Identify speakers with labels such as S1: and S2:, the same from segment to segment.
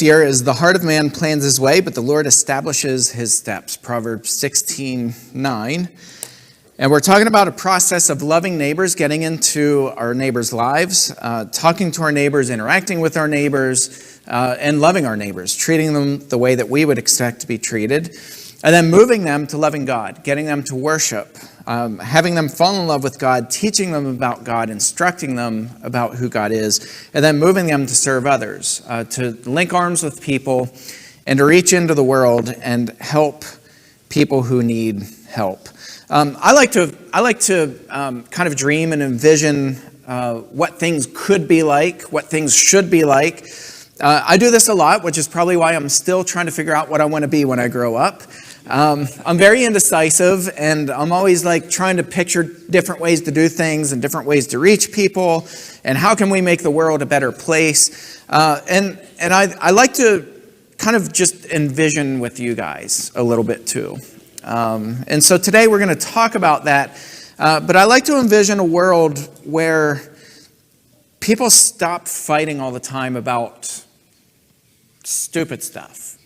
S1: Here is the heart of man plans his way, but the Lord establishes his steps. Proverbs 16:9. And we're talking about a process of loving neighbors, getting into our neighbors' lives, talking to our neighbors, interacting with our neighbors, and loving our neighbors, treating them the way that we would expect to be treated, and then moving them to loving God, getting them to worship, having them fall in love with God, teaching them about God, instructing them about who God is, and then moving them to serve others, to link arms with people, and to reach into the world and help people who need help. I like to kind of dream and envision what things could be like, what things should be like. I do this a lot, which is probably why I'm still trying to figure out what I want to be when I grow up. I'm very indecisive, and I'm always like trying to picture different ways to do things and different ways to reach people, and how can we make the world a better place. And I like to kind of just envision with you guys a little bit too. And so today we're going to talk about that, but I like to envision a world where people stop fighting all the time about stupid stuff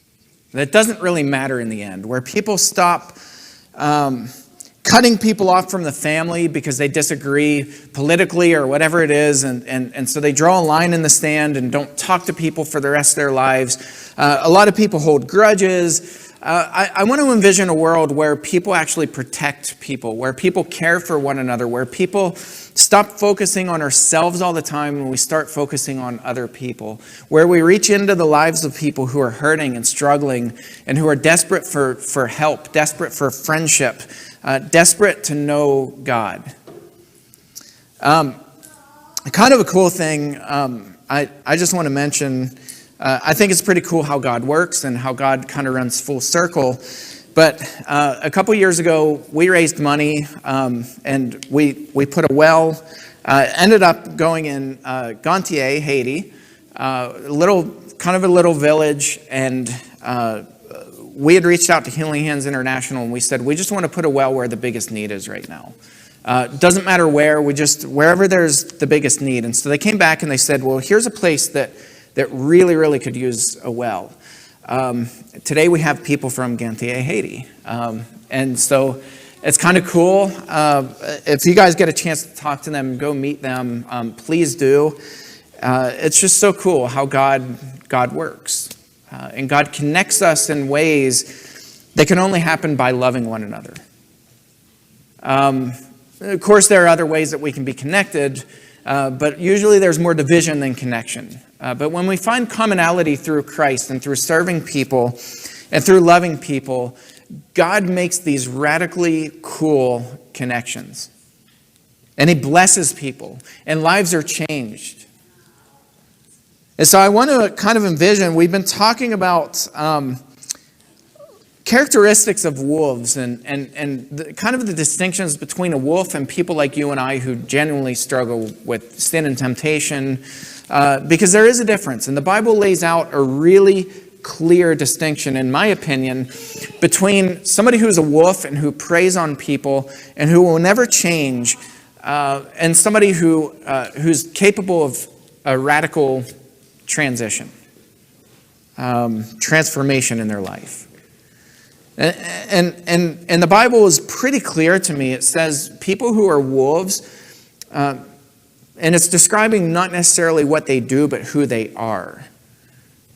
S1: that doesn't really matter in the end, where people stop cutting people off from the family because they disagree politically or whatever it is, and so they draw a line in the sand and don't talk to people for the rest of their lives. A lot of people hold grudges. I want to envision a world where people actually protect people, where people care for one another, where people stop focusing on ourselves all the time and we start focusing on other people, where we reach into the lives of people who are hurting and struggling and who are desperate for help, desperate for friendship, desperate to know God. Kind of a cool thing I just want to mention. I think it's pretty cool how God works and how God kind of runs full circle. But a couple years ago, we raised money and we put a well. Ended up going in Gantier, Haiti, a little village, and we had reached out to Healing Hands International, and we said we just want to put a well where the biggest need is right now. Doesn't matter where, wherever there's the biggest need. And so they came back and they said, well, here's a place that really, really could use a well. Today we have people from Gantier, Haiti. And so it's kind of cool. If you guys get a chance to talk to them, go meet them, please do. It's just so cool how God works. And God connects us in ways that can only happen by loving one another. Of course, there are other ways that we can be connected, but usually there's more division than connection. But when we find commonality through Christ and through serving people and through loving people, God makes these radically cool connections. And He blesses people, and lives are changed. And so I want to kind of envision, we've been talking about characteristics of wolves and kind of the distinctions between a wolf and people like you and I who genuinely struggle with sin and temptation, because there is a difference. And the Bible lays out a really clear distinction, in my opinion, between somebody who's a wolf and who preys on people and who will never change, and somebody who's capable of a radical transformation in their life. And the Bible is pretty clear to me. It says people who are wolves, and it's describing not necessarily what they do, but who they are.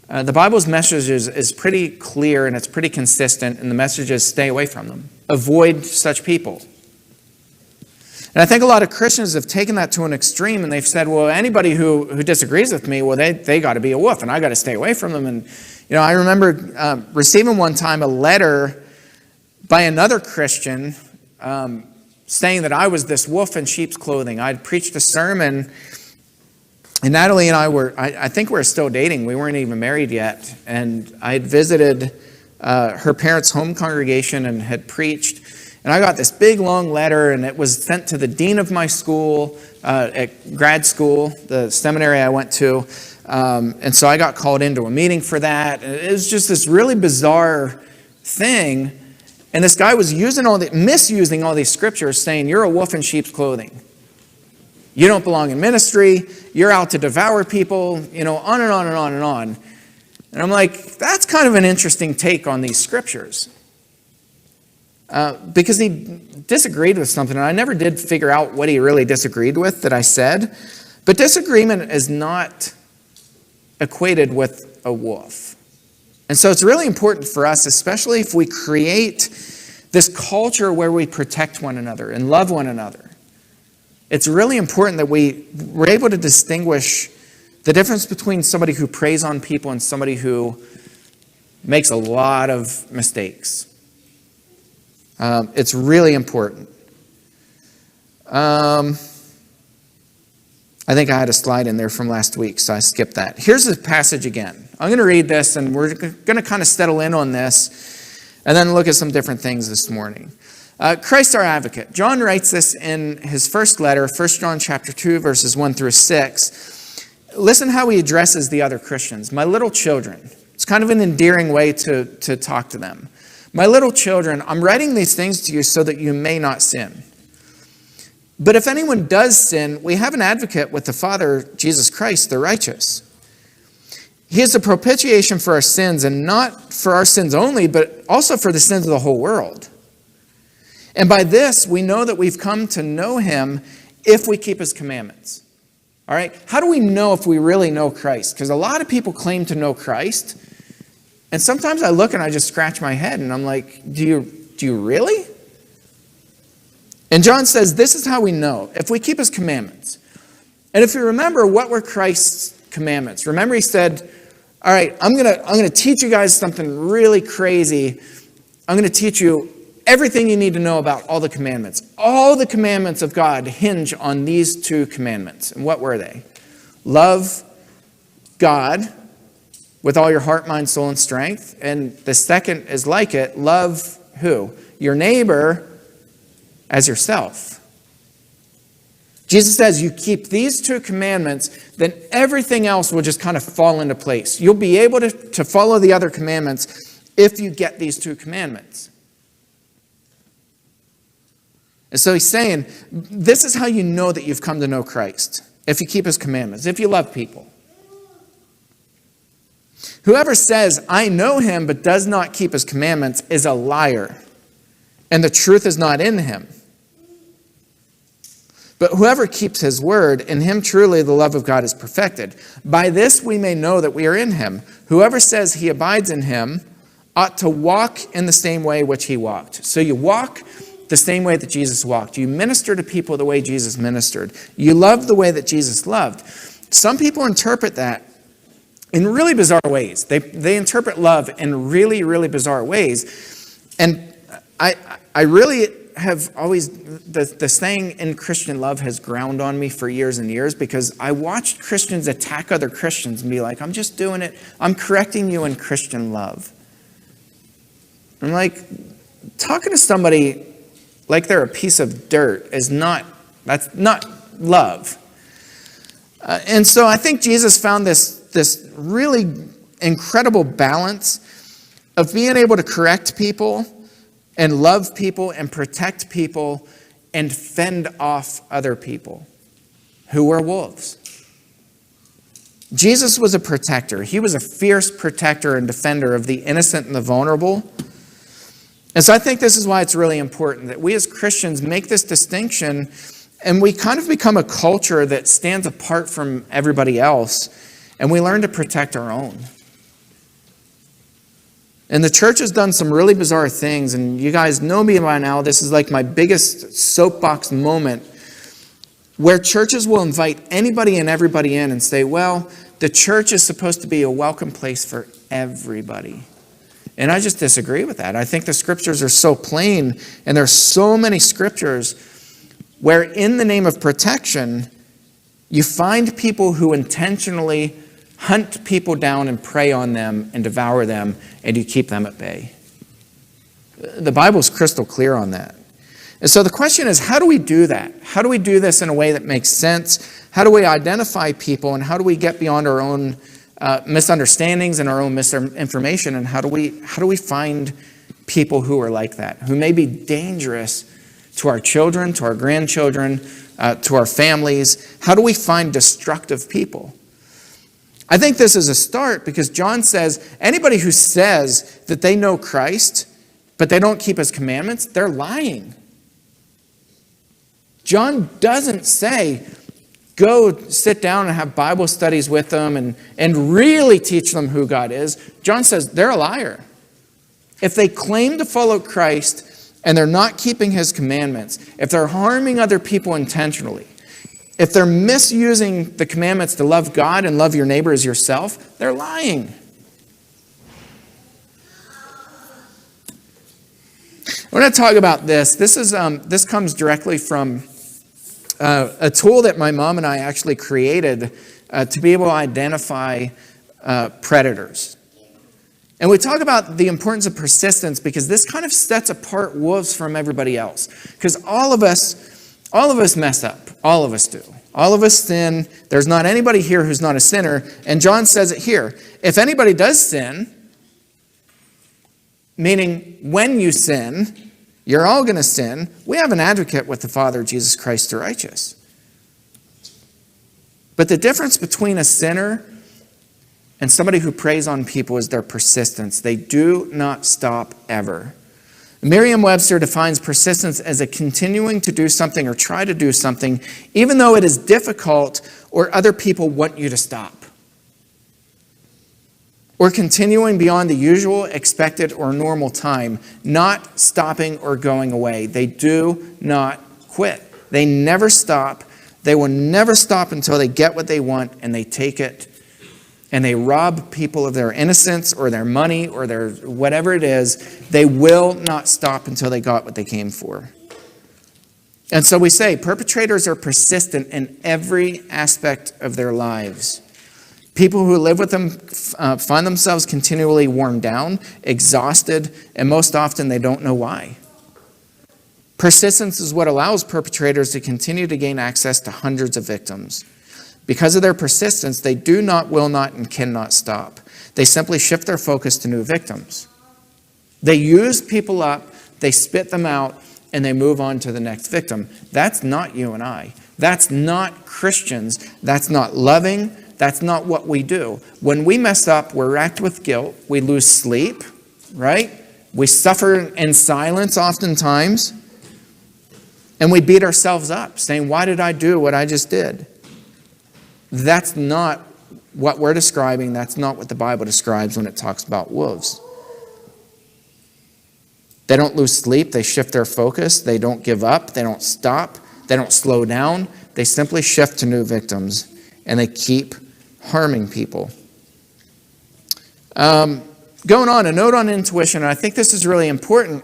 S1: The Bible's message is pretty clear and it's pretty consistent, and the message is stay away from them. Avoid such people. And I think a lot of Christians have taken that to an extreme, and they've said, well, anybody who disagrees with me, well, they got to be a wolf, and I got to stay away from them. And I remember receiving one time a letter by another Christian saying that I was this wolf in sheep's clothing. I'd preached a sermon, and Natalie and I think we were still dating. We weren't even married yet. And I had visited her parents' home congregation and had preached. And I got this big, long letter, and it was sent to the dean of my school, at grad school, the seminary I went to. And so I got called into a meeting for that. And it was just this really bizarre thing. And this guy was misusing all these scriptures, saying, you're a wolf in sheep's clothing. You don't belong in ministry. You're out to devour people, on and on and on and on. And I'm like, that's kind of an interesting take on these scriptures. Because he disagreed with something, and I never did figure out what he really disagreed with that I said. But disagreement is not equated with a wolf. And so it's really important for us, especially if we create this culture where we protect one another and love one another. It's really important that we're able to distinguish the difference between somebody who preys on people and somebody who makes a lot of mistakes. It's really important. I think I had a slide in there from last week, so I skipped that. Here's the passage again. I'm going to read this, and we're going to kind of settle in on this, and then look at some different things this morning. Christ our advocate. John writes this in his first letter, 1 John chapter 2, verses 1 through 6. Listen how he addresses the other Christians. My little children. It's kind of an endearing way to talk to them. My little children, I'm writing these things to you so that you may not sin. But if anyone does sin, we have an advocate with the Father, Jesus Christ, the righteous. He is the propitiation for our sins, and not for our sins only, but also for the sins of the whole world. And by this, we know that we've come to know him if we keep his commandments. All right? How do we know if we really know Christ? Because a lot of people claim to know Christ, and sometimes I look and I just scratch my head, and I'm like, do you really? And John says, this is how we know, if we keep his commandments. And if you remember, what were Christ's commandments? Remember, he said, all right, I'm gonna teach you guys something really crazy. I'm going to teach you everything you need to know about all the commandments. All the commandments of God hinge on these two commandments. And what were they? Love God with all your heart, mind, soul, and strength. And the second is like it. Love who? Your neighbor as yourself. Jesus says you keep these two commandments, then everything else will just kind of fall into place. You'll be able to follow the other commandments if you get these two commandments. And so he's saying, this is how you know that you've come to know Christ. If you keep his commandments, if you love people. Whoever says, I know him, but does not keep his commandments is a liar, and the truth is not in him. But whoever keeps his word, in him truly the love of God is perfected. By this we may know that we are in him. Whoever says he abides in him ought to walk in the same way which he walked. So you walk the same way that Jesus walked. You minister to people the way Jesus ministered. You love the way that Jesus loved. Some people interpret that in really bizarre ways. They interpret love in really, really bizarre ways. And I really have always, the saying in Christian love has ground on me for years and years, because I watched Christians attack other Christians and be like, I'm just doing it. I'm correcting you in Christian love. I'm like, talking to somebody like they're a piece of dirt that's not love. And so I think Jesus found this really incredible balance of being able to correct people and love people and protect people and fend off other people who were wolves. Jesus was a protector. He was a fierce protector and defender of the innocent and the vulnerable. And so I think this is why it's really important that we as Christians make this distinction, and we kind of become a culture that stands apart from everybody else, and we learn to protect our own. And the church has done some really bizarre things, and you guys know me by now. This is like my biggest soapbox moment, where churches will invite anybody and everybody in and say, well, the church is supposed to be a welcome place for everybody. And I just disagree with that. I think the scriptures are so plain, and there's so many scriptures where in the name of protection, you find people who intentionally hunt people down and prey on them and devour them, and you keep them at bay. The Bible's crystal clear on that. And so the question is, how do we do that? How do we do this in a way that makes sense? How do we identify people, and how do we get beyond our own misunderstandings and our own misinformation, and how do we find people who are like that, who may be dangerous to our children, to our grandchildren, to our families? How do we find destructive people? I think this is a start because John says anybody who says that they know Christ, but they don't keep his commandments, they're lying. John doesn't say, go sit down and have Bible studies with them and really teach them who God is. John says they're a liar. If they claim to follow Christ and they're not keeping his commandments, if they're harming other people intentionally, if they're misusing the commandments to love God and love your neighbor as yourself, they're lying. I want to talk about this. This comes directly from a tool that my mom and I actually created to be able to identify predators. And we talk about the importance of persistence because this kind of sets apart wolves from everybody else. Because all of us mess up. All of us do. All of us sin. There's not anybody here who's not a sinner. And John says it here. If anybody does sin, meaning when you sin, you're all going to sin. We have an advocate with the Father, Jesus Christ the righteous. But the difference between a sinner and somebody who preys on people is their persistence. They do not stop ever. Merriam-Webster defines persistence as a continuing to do something or try to do something, even though it is difficult or other people want you to stop. Or continuing beyond the usual, expected, or normal time, not stopping or going away. They do not quit. They never stop. They will never stop until they get what they want and they take it. And they rob people of their innocence or their money or their whatever it is. They will not stop until they got what they came for. And so we say perpetrators are persistent in every aspect of their lives. People who live with them find themselves continually worn down, exhausted, and most often they don't know why. Persistence is what allows perpetrators to continue to gain access to hundreds of victims. Because of their persistence, they do not, will not, and cannot stop. They simply shift their focus to new victims. They use people up, they spit them out, and they move on to the next victim. That's not you and I. That's not Christians. That's not loving. That's not what we do. When we mess up, we're racked with guilt. We lose sleep, right? We suffer in silence oftentimes. And we beat ourselves up, saying, why did I do what I just did? That's not what we're describing. That's not what the Bible describes when it talks about wolves. They don't lose sleep. They shift their focus. They don't give up. They don't stop. They don't slow down. They simply shift to new victims, and they keep harming people. Going on, a note on intuition, and I think this is really important,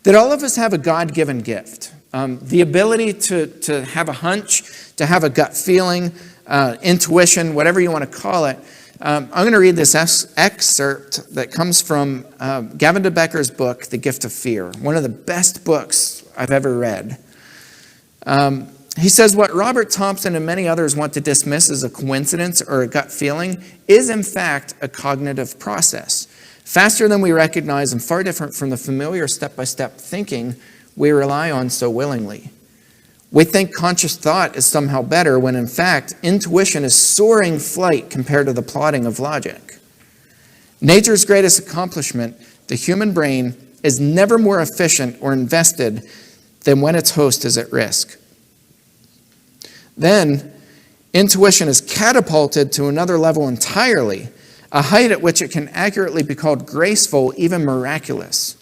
S1: that all of us have a God-given gift. The ability to have a hunch, to have a gut feeling, intuition, whatever you want to call it. I'm going to read this excerpt that comes from Gavin de Becker's book, The Gift of Fear, one of the best books I've ever read. He says, what Robert Thompson and many others want to dismiss as a coincidence or a gut feeling is in fact a cognitive process, faster than we recognize and far different from the familiar step-by-step thinking we rely on so willingly. We think conscious thought is somehow better when in fact intuition is soaring flight compared to the plodding of logic. Nature's greatest accomplishment, the human brain, is never more efficient or invested than when its host is at risk. Then, intuition is catapulted to another level entirely, a height at which it can accurately be called graceful, even miraculous.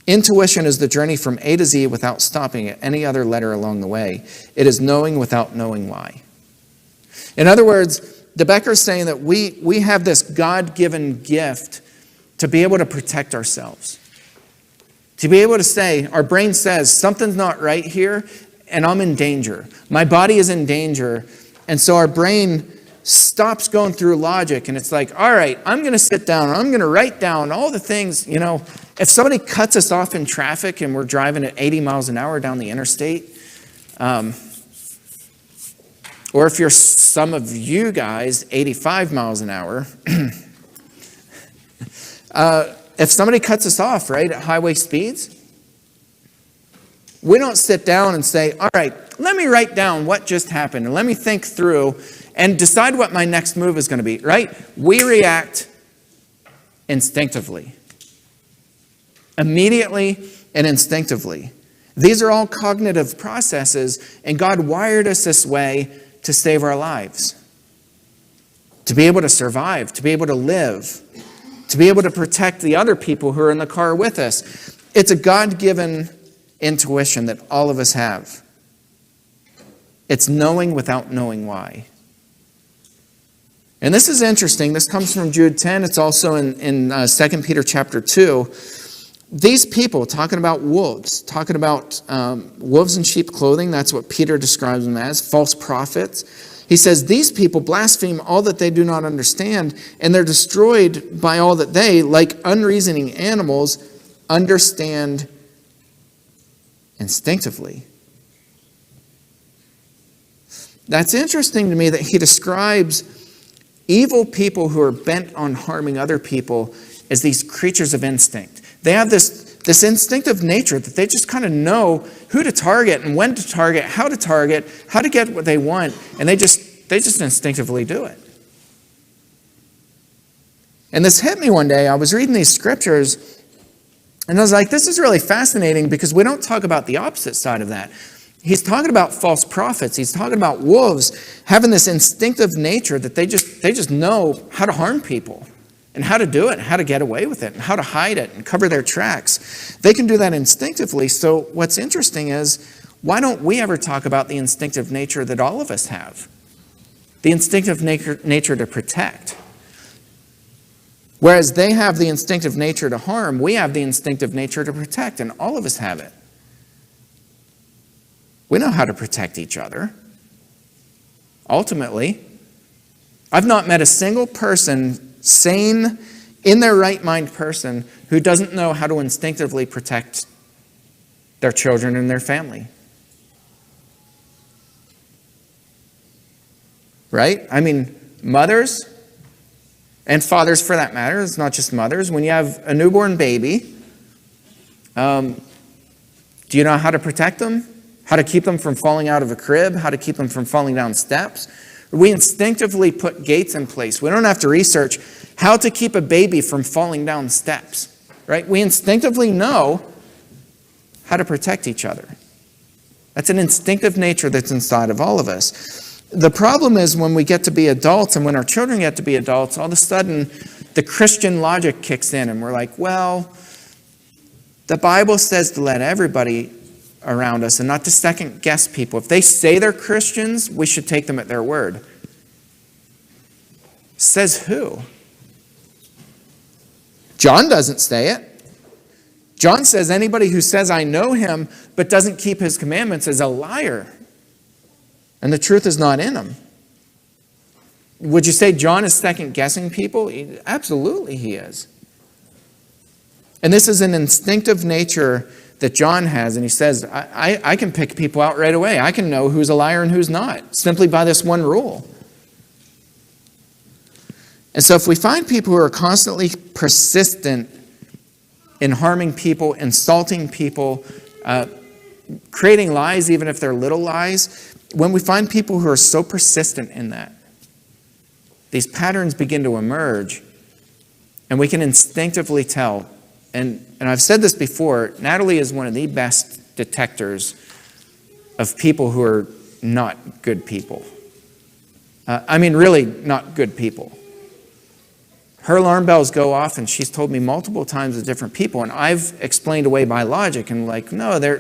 S1: Intuition is the journey from A to Z without stopping at any other letter along the way. It is knowing without knowing why. In other words, de Becker's saying that we have this God-given gift to be able to protect ourselves. To be able to say, our brain says, something's not right here, and I'm in danger. My body is in danger. And so our brain stops going through logic, and it's like, all right, I'm going to sit down, and I'm going to write down all the things, if somebody cuts us off in traffic and we're driving at 80 miles an hour down the interstate, or if you're some of you guys, 85 miles an hour, if somebody cuts us off, right, at highway speeds, we don't sit down and say, all right, let me write down what just happened and let me think through and decide what my next move is going to be, right? We react instinctively. Immediately and instinctively. These are all cognitive processes, and God wired us this way to save our lives. To be able to survive, to be able to live, to be able to protect the other people who are in the car with us. It's a God-given intuition that all of us have. It's knowing without knowing why. And this is interesting. This comes from Jude 10. It's also in 2 Peter chapter 2. These people, talking about wolves, talking about wolves in sheep clothing, that's what Peter describes them as, false prophets. He says, these people blaspheme all that they do not understand, and they're destroyed by all that they, like unreasoning animals, understand instinctively. That's interesting to me that he describes evil people who are bent on harming other people as these creatures of instinct. They have this instinctive nature that they just kind of know who to target and when to target, how to get what they want, and they just instinctively do it. And this hit me one day. I was reading these scriptures, and I was like, this is really fascinating because we don't talk about the opposite side of that. He's talking about false prophets. He's talking about wolves having this instinctive nature that they just know how to harm people and how to do it, and how to get away with it, and how to hide it and cover their tracks. They can do that instinctively. So what's interesting is, why don't we ever talk about the instinctive nature that all of us have? The instinctive nature to protect. Whereas they have the instinctive nature to harm, we have the instinctive nature to protect, and all of us have it. We know how to protect each other. Ultimately, I've not met a single person, sane, in their right mind person, who doesn't know how to instinctively protect their children and their family. Right? I mean, mothers, and fathers for that matter, it's not just mothers. When you have a newborn baby, do you know how to protect them? How to keep them from falling out of a crib? How to keep them from falling down steps? We instinctively put gates in place. We don't have to research how to keep a baby from falling down steps, right? We instinctively know how to protect each other. That's an instinctive nature that's inside of all of us. The problem is when we get to be adults and when our children get to be adults, all of a sudden the Christian logic kicks in and we're like, well, the Bible says to let everybody around us and not to second guess people. If they say they're Christians, we should take them at their word. Says who? John doesn't say it. John says anybody who says I know him but doesn't keep his commandments is a liar. And the truth is not in him. Would you say John is second guessing people? Absolutely he is. And this is an instinctive nature that John has, and he says, I can pick people out right away. I can know who's a liar and who's not, simply by this one rule. And so if we find people who are constantly persistent in harming people, insulting people, creating lies, even if they're little lies, when we find people who are so persistent in that, these patterns begin to emerge, and we can instinctively tell. And I've said this before, Natalie is one of the best detectors of people who are not good people. Really not good people. Her alarm bells go off, and she's told me multiple times of different people, and I've explained away by logic, and no,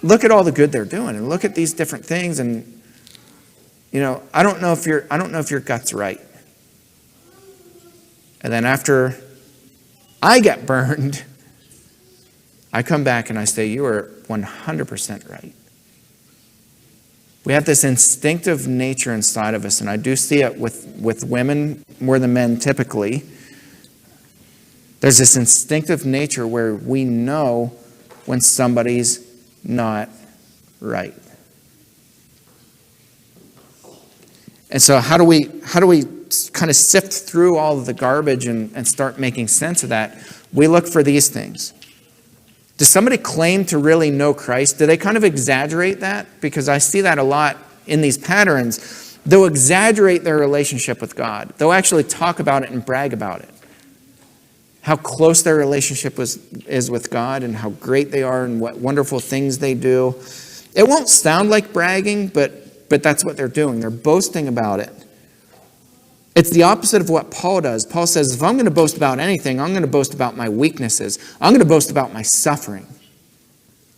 S1: look at all the good they're doing, and look at these different things, and I don't know if your gut's right. And then after I get burned, I come back and I say, you are 100% right. We have this instinctive nature inside of us, and I do see it with women more than men typically. There's this instinctive nature where we know when somebody's not right. And so how do we kind of sift through all of the garbage and start making sense of that? We look for these things. Does somebody claim to really know Christ? Do they kind of exaggerate that? Because I see that a lot in these patterns. They'll exaggerate their relationship with God. They'll actually talk about it and brag about it. How close their relationship is with God and how great they are and what wonderful things they do. It won't sound like bragging, but that's what they're doing. They're boasting about it. It's the opposite of what Paul does. Paul says, if I'm going to boast about anything, I'm going to boast about my weaknesses. I'm going to boast about my suffering.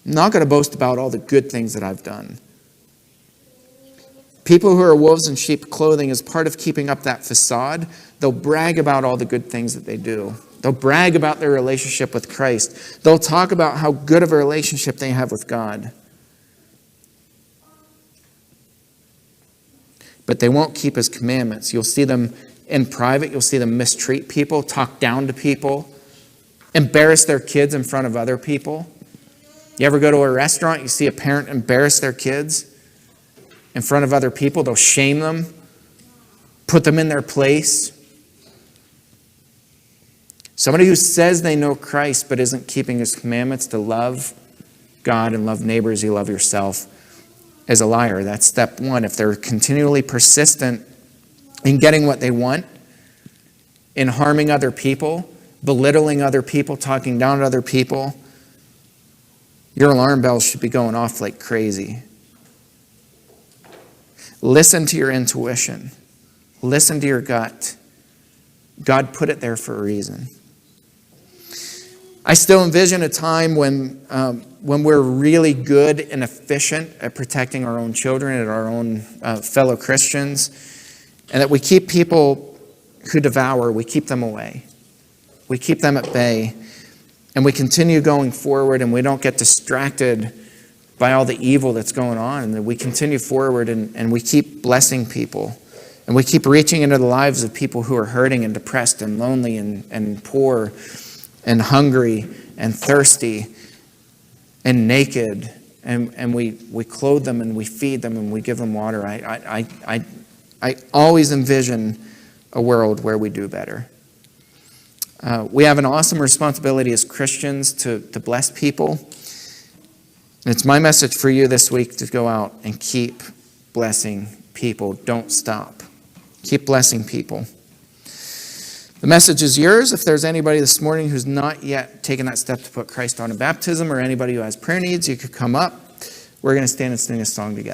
S1: I'm not going to boast about all the good things that I've done. People who are wolves in sheep clothing, as part of keeping up that facade, they'll brag about all the good things that they do. They'll brag about their relationship with Christ. They'll talk about how good of a relationship they have with God. But they won't keep his commandments. You'll see them in private. You'll see them mistreat people, talk down to people, embarrass their kids in front of other people. You ever go to a restaurant, you see a parent embarrass their kids in front of other people? They'll shame them, put them in their place. Somebody who says they know Christ but isn't keeping his commandments to love God and love neighbor as you love yourself is a liar. That's step one. If they're continually persistent in getting what they want, in harming other people, belittling other people, talking down to other people, your alarm bells should be going off like crazy. Listen to your intuition. Listen to your gut. God put it there for a reason. I still envision a time when we're really good and efficient at protecting our own children and our own fellow Christians, and that we keep people who devour, we keep them away. We keep them at bay, and we continue going forward, and we don't get distracted by all the evil that's going on, and that we continue forward and we keep blessing people, and we keep reaching into the lives of people who are hurting and depressed and lonely and poor and hungry and thirsty and naked, and we clothe them and we feed them and we give them water. I always envision a world where we do better. We have an awesome responsibility as Christians to bless people. And it's my message for you this week to go out and keep blessing people. Don't stop. Keep blessing people. The message is yours. If there's anybody this morning who's not yet taken that step to put Christ on in baptism, or anybody who has prayer needs, you could come up. We're going to stand and sing a song together.